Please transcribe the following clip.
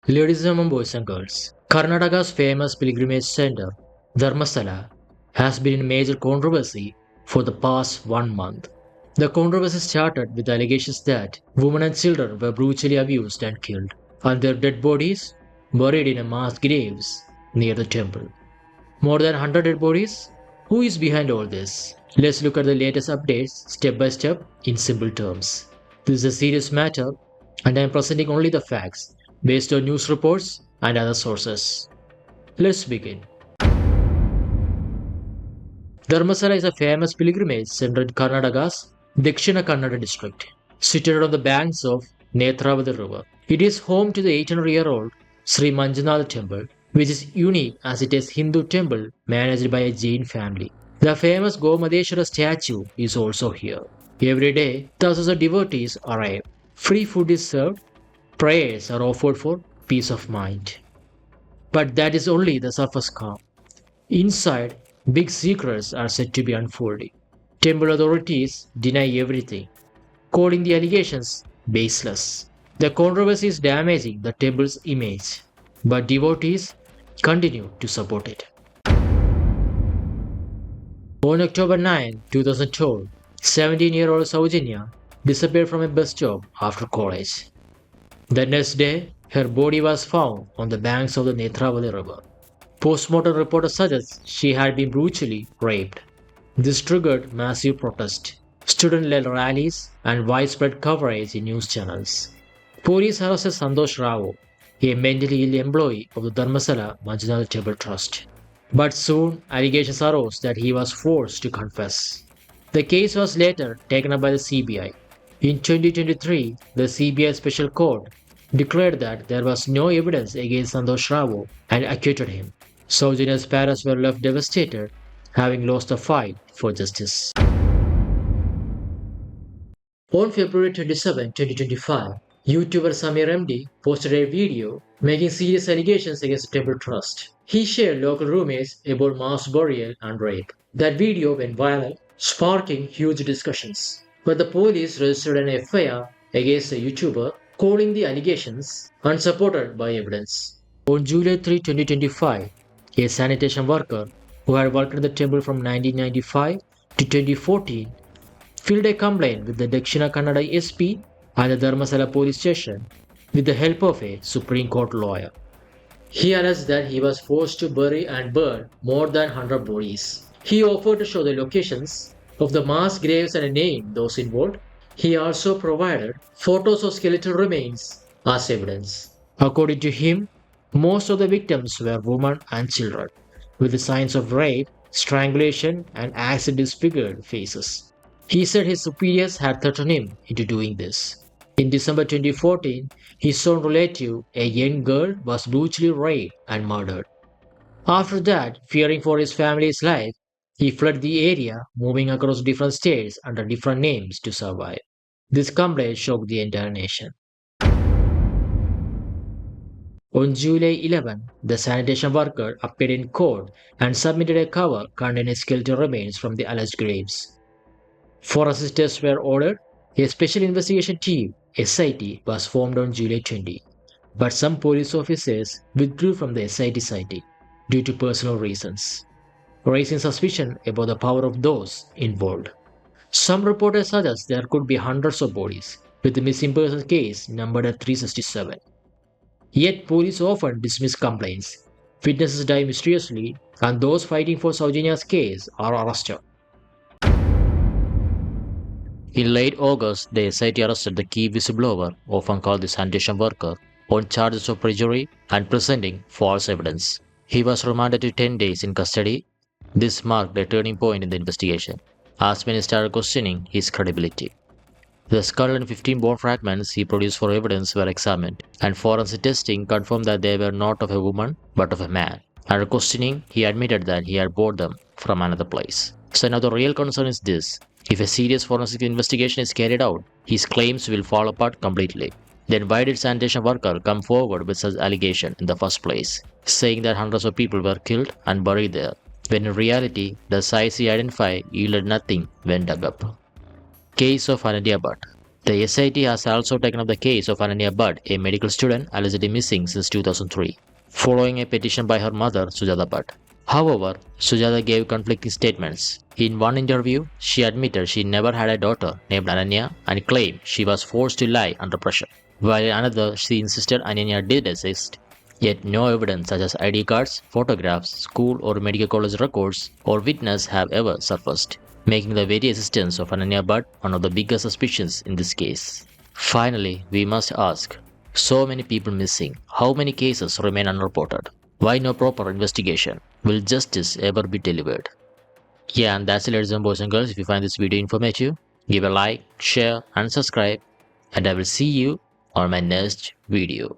Ladies and gentlemen, boys and girls, Karnataka's famous pilgrimage center, Dharmasthala, has been in major controversy for the past 1 month. The controversy started with allegations that women and children were brutally abused and killed, and their dead bodies buried in mass graves near the temple. More than 100 dead bodies? Who is behind all this? Let's look at the latest updates step by step in simple terms. This is a serious matter, and I am presenting only the facts based on news reports and other sources. Let's begin. Dharmasthala is a famous pilgrimage center in Karnataka's Dakshina Kannada district, situated on the banks of Netravati river. It is home to the 800-year-old Sri Manjunath temple, which is unique as it is Hindu temple managed by a Jain family. The famous Gomadeshwara statue is also here. Every day, thousands of devotees arrive. Free food is served. Prayers are offered for peace of mind. But that is only the surface calm. Inside, big secrets are said to be unfolding. Temple authorities deny everything, calling the allegations baseless. The controversy is damaging the temple's image, but devotees continue to support it. On October 9, 2012, 17-year-old Sowjanya disappeared from a bus stop after college. The next day, her body was found on the banks of the Netravati river. Postmortem reports suggest she had been brutally raped. This triggered massive protest, student-led rallies, and widespread coverage in news channels. Police arrested Santosh Rao, a mentally ill employee of the Dharmasthala Manjunath Temple Trust. But soon, allegations arose that he was forced to confess. The case was later taken up by the CBI. In 2023, the CBI Special Court declared that there was no evidence against Santosh Rao and acquitted him. Sowjanya's parents were left devastated, having lost the fight for justice. On February 27, 2025, YouTuber Samir MD posted a video making serious allegations against the Temple Trust. He shared local rumors about mass burial and rape. That video went viral, sparking huge discussions. But the police registered an FIR against the YouTuber, calling the allegations unsupported by evidence. On July 3, 2025, a sanitation worker who had worked in the temple from 1995 to 2014 filed a complaint with the Dakshina Kannada SP and the Dharmasthala police station with the help of a Supreme Court lawyer. He alleged that he was forced to bury and burn more than 100 bodies. He offered to show the locations of the mass graves and name those involved. He also provided photos of skeletal remains as evidence. According to him, most of the victims were women and children, with the signs of rape, strangulation, and acid disfigured faces. He said his superiors had threatened him into doing this. In December 2014, his own relative, a young girl, was brutally raped and murdered. After that, fearing for his family's life, he fled the area, moving across different states under different names to survive. This complaint shocked the entire nation. On July 11, the sanitation worker appeared in court and submitted a cover containing skeletal remains from the alleged graves. Forensic tests were ordered. A special investigation team, SIT, was formed on July 20, but some police officers withdrew from the SIT sighting due to personal reasons, raising suspicion about the power of those involved. Some reporters suggest there could be hundreds of bodies, with the missing persons case numbered at 367. Yet police often dismiss complaints. Witnesses die mysteriously, and those fighting for Sowjanya's case are arrested. In late August, the SIT arrested the key whistleblower, often called the sanitation worker, on charges of perjury and presenting false evidence. He was remanded to 10 days in custody. This marked a turning point in the investigation, as many started questioning his credibility. The skull and 15 bone fragments he produced for evidence were examined, and forensic testing confirmed that they were not of a woman but of a man. Under questioning, he admitted that he had bought them from another place. So now the real concern is this: if a serious forensic investigation is carried out, his claims will fall apart completely. Then why did sanitation worker come forward with such allegation in the first place, saying that hundreds of people were killed and buried there, when in reality the sites he identified yielded nothing when dug up? Case of Anandya Bhatt. The SIT has also taken up the case of Ananya Bhatt, a medical student allegedly missing since 2003, following a petition by her mother, Sujata Bhatt. However, Sujata gave conflicting statements. In one interview, she admitted she never had a daughter named Ananya and claimed she was forced to lie under pressure. While in another, she insisted Ananya did exist. Yet no evidence such as ID cards, photographs, school or medical college records, or witness have ever surfaced, making the very existence of Ananya Bhatt one of the biggest suspicions in this case. Finally, we must ask, so many people missing, how many cases remain unreported? Why no proper investigation? Will justice ever be delivered? Yeah, and that's it, ladies and boys and girls. If you find this video informative, give a like, share, and subscribe, and I will see you on my next video.